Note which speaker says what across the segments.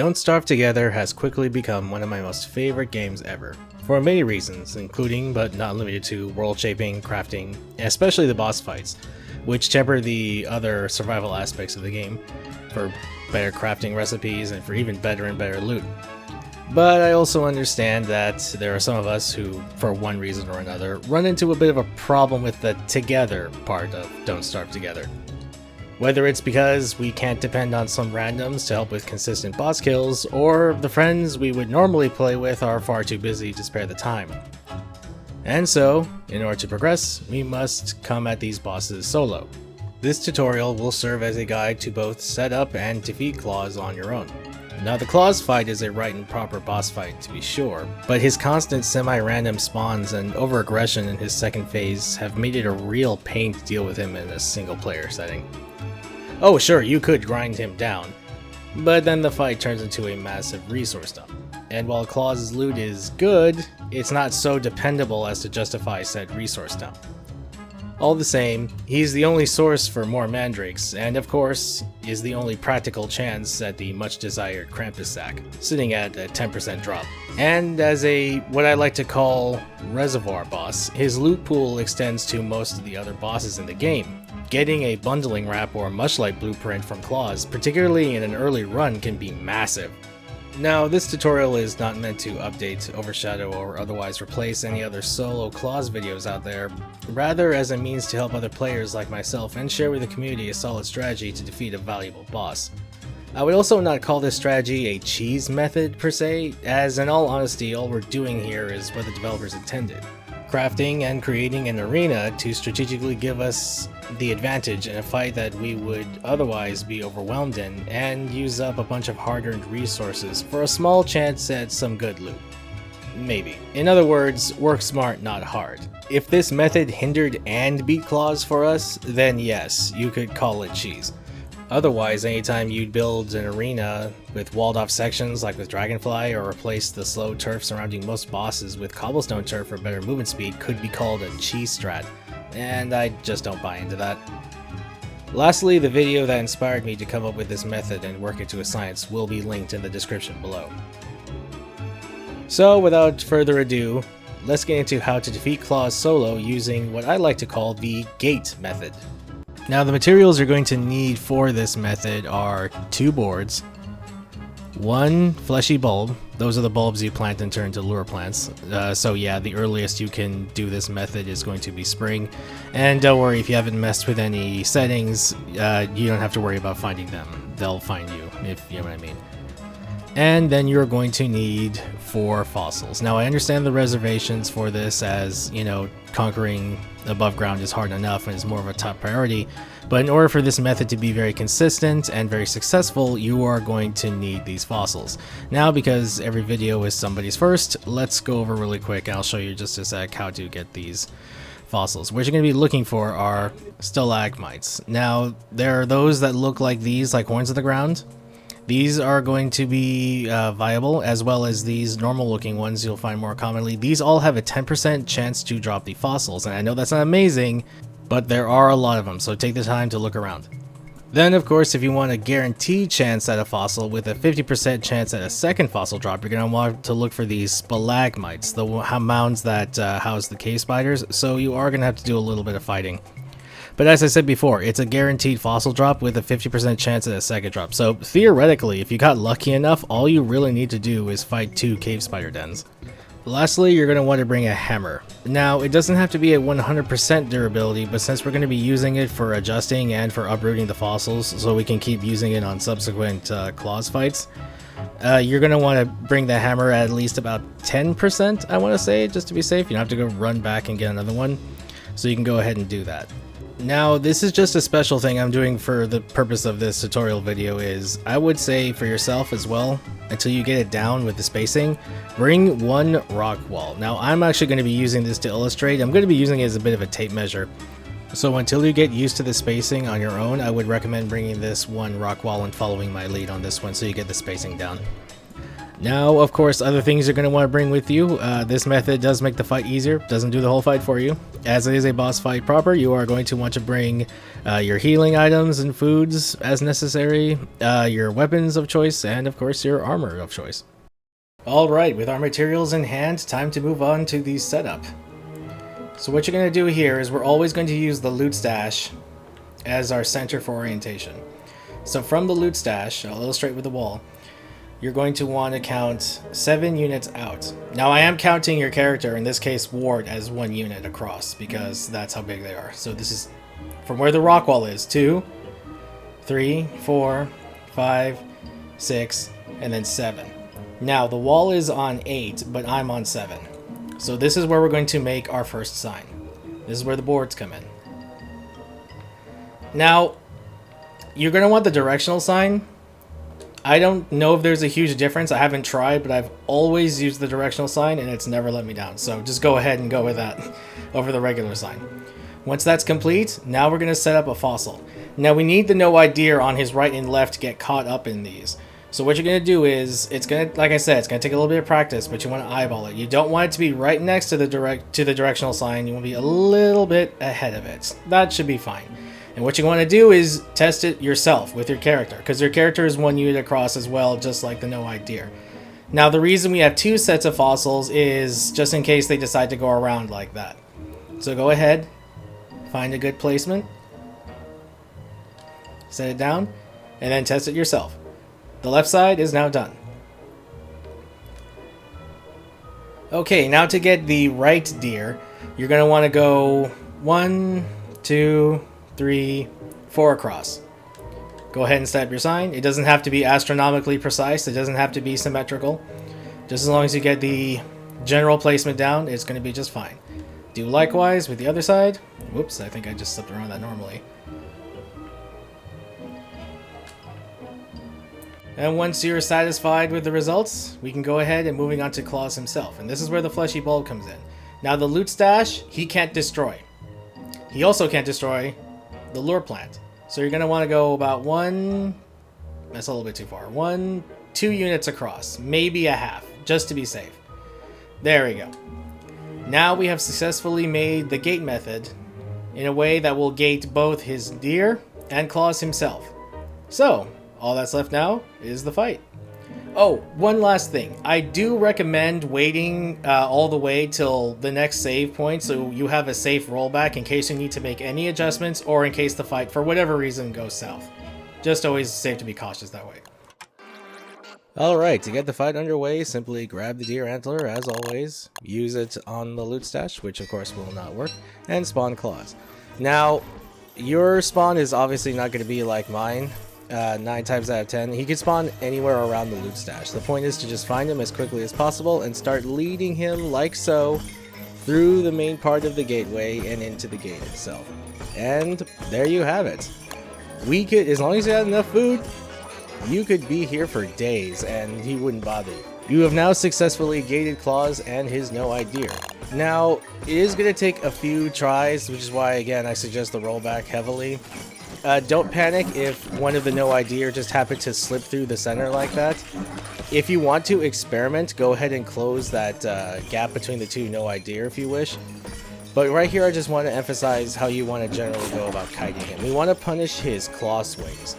Speaker 1: Don't Starve Together has quickly become one of my most favorite games ever, for many reasons, including but not limited to world shaping, crafting, and especially the boss fights, which temper the other survival aspects of the game, for better crafting recipes and for even better and better loot. But I also understand that there are some of us who, for one reason or another, run into a bit of a problem with the together part of Don't Starve Together. Whether it's because we can't depend on some randoms to help with consistent boss kills, or the friends we would normally play with are far too busy to spare the time. And so, in order to progress, we must come at these bosses solo. This tutorial will serve as a guide to both set up and defeat Klaus on your own. Now the Klaus fight is a right and proper boss fight to be sure, but his constant semi-random spawns and over-aggression in his second phase have made it a real pain to deal with him in a single player setting. Oh sure, you could grind him down, but then the fight turns into a massive resource dump. And while Klaus' loot is good, it's not so dependable as to justify said resource dump. All the same, he's the only source for more mandrakes, and of course, is the only practical chance at the much desired Krampus Sack, sitting at a 10% drop. And as a, what I like to call, reservoir boss, his loot pool extends to most of the other bosses in the game. Getting a bundling wrap or mushlight blueprint from Klaus, particularly in an early run, can be massive. Now, this tutorial is not meant to update, overshadow, or otherwise replace any other solo Klaus videos out there, rather as a means to help other players like myself and share with the community a solid strategy to defeat a valuable boss. I would also not call this strategy a cheese method per se, as in all honesty all we're doing here is what the developers intended. Crafting and creating an arena to strategically give us the advantage in a fight that we would otherwise be overwhelmed in, and use up a bunch of hard-earned resources for a small chance at some good loot. Maybe. In other words, work smart, not hard. If this method hindered and beat Klaus for us, then yes, you could call it cheese. Otherwise, anytime you'd build an arena with walled off sections like with Dragonfly, or replace the slow turf surrounding most bosses with cobblestone turf for better movement speed, could be called a cheese strat, and I just don't buy into that. Lastly, the video that inspired me to come up with this method and work it to a science will be linked in the description below. So without further ado, let's get into how to defeat Klaus solo using what I like to call the gate method. Now the materials you're going to need for this method are 2 boards, 1 fleshy bulb. Those are the bulbs you plant and turn into lure plants. So yeah, the earliest you can do this method is going to be spring. And don't worry, if you haven't messed with any settings, you don't have to worry about finding them. They'll find you, if you know what I mean. And then you're going to need 4 fossils. Now I understand the reservations for this, as, you know, conquering above ground is hard enough and is more of a top priority, but in order for this method to be very consistent and very successful, you are going to need these fossils. Now, because every video is somebody's first, let's go over really quick and I'll show you just a sec how to get these fossils. What you're going to be looking for are stalagmites. Now, there are those that look like these, like horns of the ground. These are going to be viable, as well as these normal looking ones you'll find more commonly. These all have a 10% chance to drop the fossils, and I know that's not amazing, but there are a lot of them, so take the time to look around. Then of course, if you want a guaranteed chance at a fossil with a 50% chance at a second fossil drop, you're going to want to look for these stalagmites, the mounds that house the cave spiders, so you are going to have to do a little bit of fighting. But as I said before, it's a guaranteed fossil drop with a 50% chance at a second drop. So theoretically, if you got lucky enough, all you really need to do is fight 2 cave spider dens. Lastly, you're going to want to bring a hammer. Now, it doesn't have to be a 100% durability, but since we're going to be using it for adjusting and for uprooting the fossils, so we can keep using it on subsequent Klaus fights, you're going to want to bring the hammer at least about 10%, I want to say, just to be safe. You don't have to go run back and get another one, so you can go ahead and do that. Now, this is just a special thing I'm doing for the purpose of this tutorial video. Is I would say for yourself as well, until you get it down with the spacing, bring 1 rock wall. Now, I'm actually going to be using this to illustrate. I'm going to be using it as a bit of a tape measure. So until you get used to the spacing on your own, I would recommend bringing this 1 rock wall and following my lead on this one so you get the spacing down. Now, of course, other things you're going to want to bring with you. This method does make the fight easier, doesn't do the whole fight for you. As it is a boss fight proper, you are going to want to bring your healing items and foods as necessary, your weapons of choice, and of course your armor of choice. Alright, with our materials in hand, time to move on to the setup. So what you're going to do here is we're always going to use the loot stash as our center for orientation. So from the loot stash, I'll illustrate with the wall, you're going to want to count 7 units out. Now I am counting your character, in this case Ward, as 1 unit across because that's how big they are. So this is from where the rock wall is, 2, 3, 4, 5, 6, and then 7. Now the wall is on 8, but I'm on 7. So this is where we're going to make our first sign. This is where the boards come in. Now, you're going to want the directional sign. I don't know if there's a huge difference. I haven't tried, but I've always used the directional sign and it's never let me down. So just go ahead and go with that over the regular sign. Once that's complete, now we're going to set up a fossil. Now we need the no idea on his right and left to get caught up in these. So what you're going to do is, it's going to, like I said, it's going to take a little bit of practice, but you want to eyeball it. You don't want it to be right next to the directional sign. You want to be a little bit ahead of it. That should be fine. And what you want to do is test it yourself with your character, because your character is 1 unit across as well, just like the no idea. Now the reason we have 2 sets of fossils is just in case they decide to go around like that. So go ahead, find a good placement, set it down, and then test it yourself. The left side is now done. Okay, now to get the right deer, you're going to want to go 1, 2, 3, 4 across. Go ahead and set up your sign. It doesn't have to be astronomically precise. It doesn't have to be symmetrical. Just as long as you get the general placement down, it's going to be just fine. Do likewise with the other side. Whoops, I think I just slipped around that normally. And once you're satisfied with the results, we can go ahead and moving on to Klaus himself. And this is where the fleshy bulb comes in. Now the loot stash, he can't destroy. He also can't destroy the lure plant. So you're going to want to go about 1, that's a little bit too far, 1, 2 units across, maybe a half, just to be safe. There we go. Now we have successfully made the gate method in a way that will gate both his deer and Klaus himself. So, all that's left now is the fight. Oh, one last thing. I do recommend waiting all the way till the next save point so you have a safe rollback in case you need to make any adjustments or in case the fight, for whatever reason, goes south. Just always safe to be cautious that way. Alright, to get the fight underway, simply grab the deer antler, as always, use it on the loot stash, which of course will not work, and spawn Klaus. Now, your spawn is obviously not going to be like mine. 9 times out of 10, he can spawn anywhere around the loot stash. The point is to just find him as quickly as possible and start leading him like so through the main part of the gateway and into the gate itself. And there you have it. We could, as long as you had enough food, you could be here for days and he wouldn't bother you. You have now successfully gated Klaus and his no idea. Now, it is going to take a few tries, which is why, again, I suggest the rollback heavily. Don't panic if one of the no idea just happened to slip through the center like that. If you want to experiment, go ahead and close that gap between the two no idea if you wish. But right here I just want to emphasize how you want to generally go about kiting him. We want to punish his claw swings.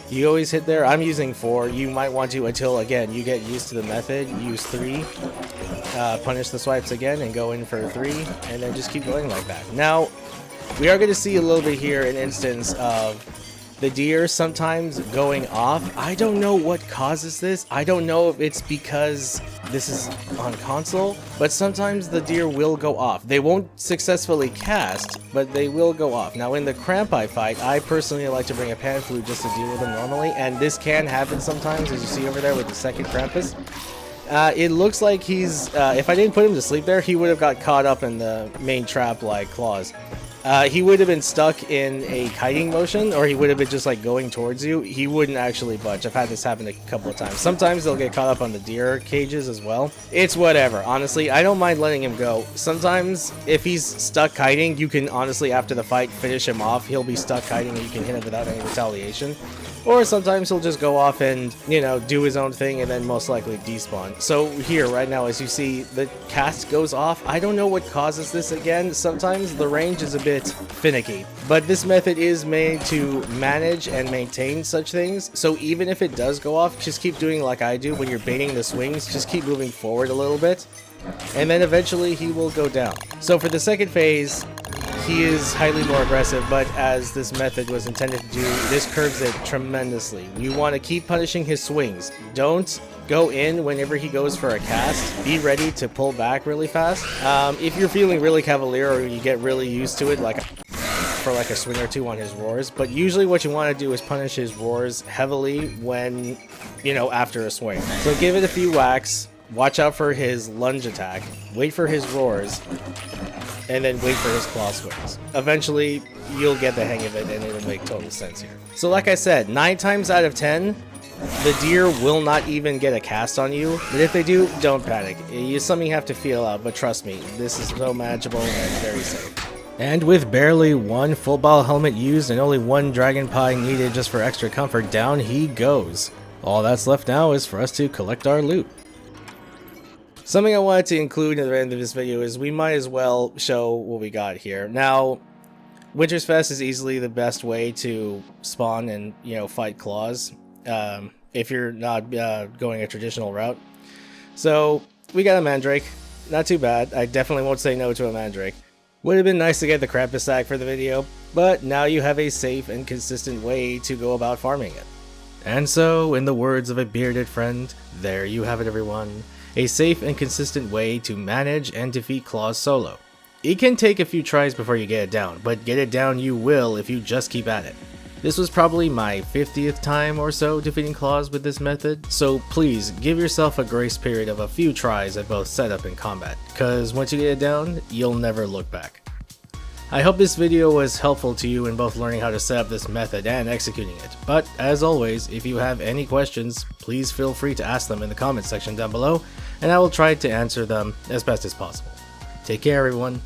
Speaker 1: You always hit there. I'm using 4. You might want to, until again you get used to the method, use 3. Punish the swipes again and go in for 3, and then just keep going like that. Now, we are going to see a little bit here an instance of the deer sometimes going off. I don't know what causes this. I don't know if it's because this is on console, but sometimes the deer will go off. They won't successfully cast, but they will go off. Now in the Krampi fight, I personally like to bring a pan flute just to deal with them normally, and this can happen sometimes, as you see over there with the second Krampus. It looks like he's, if I didn't put him to sleep there, he would have got caught up in the main trap like Klaus. he would have been stuck in a kiting motion, or he would have been just like going towards you. He wouldn't actually budge. I've had this happen a couple of times. Sometimes they'll get caught up on the deer cages as well. It's whatever. Honestly, I don't mind letting him go. Sometimes if he's stuck kiting, you can honestly, after the fight, finish him off. He'll be stuck kiting and you can hit him without any retaliation. Or sometimes he'll just go off and, you know, do his own thing and then most likely despawn. So here, right now, as you see, the cast goes off. I don't know what causes this again. Sometimes the range is a bit finicky. But this method is made to manage and maintain such things. So even if it does go off, just keep doing like I do when you're baiting the swings. Just keep moving forward a little bit. And then eventually he will go down. So for the second phase, he is highly more aggressive, but as this method was intended to do, this curves it tremendously. You want to keep punishing his swings. Don't go in whenever he goes for a cast. Be ready to pull back really fast. If you're feeling really cavalier or you get really used to it, like for like a swing or two on his roars, but usually what you want to do is punish his roars heavily when, you know, after a swing. So give it a few whacks, watch out for his lunge attack, wait for his roars, and then wait for his claw swings. Eventually, you'll get the hang of it and it'll make total sense here. So like I said, 9 times out of 10, the deer will not even get a cast on you. But if they do, don't panic. It's something you have to feel out, but trust me, this is so manageable and very safe. And with barely one full ball helmet used and only one dragon pie needed just for extra comfort, down he goes. All that's left now is for us to collect our loot. Something I wanted to include at the end of this video is we might as well show what we got here. Now, Winter's Fest is easily the best way to spawn and, you know, fight claws if you're not going a traditional route. So we got a Mandrake, not too bad. I definitely won't say no to a Mandrake. Would have been nice to get the Krampus Sack for the video, but now you have a safe and consistent way to go about farming it. And so, in the words of a bearded friend, there you have it, everyone. A safe and consistent way to manage and defeat claws solo. It can take a few tries before you get it down, but get it down you will if you just keep at it. This was probably my 50th time or so defeating claws with this method, so please give yourself a grace period of a few tries at both setup and combat, cause once you get it down, you'll never look back. I hope this video was helpful to you in both learning how to set up this method and executing it, but as always, if you have any questions, please feel free to ask them in the comments section down below, and I will try to answer them as best as possible. Take care, everyone.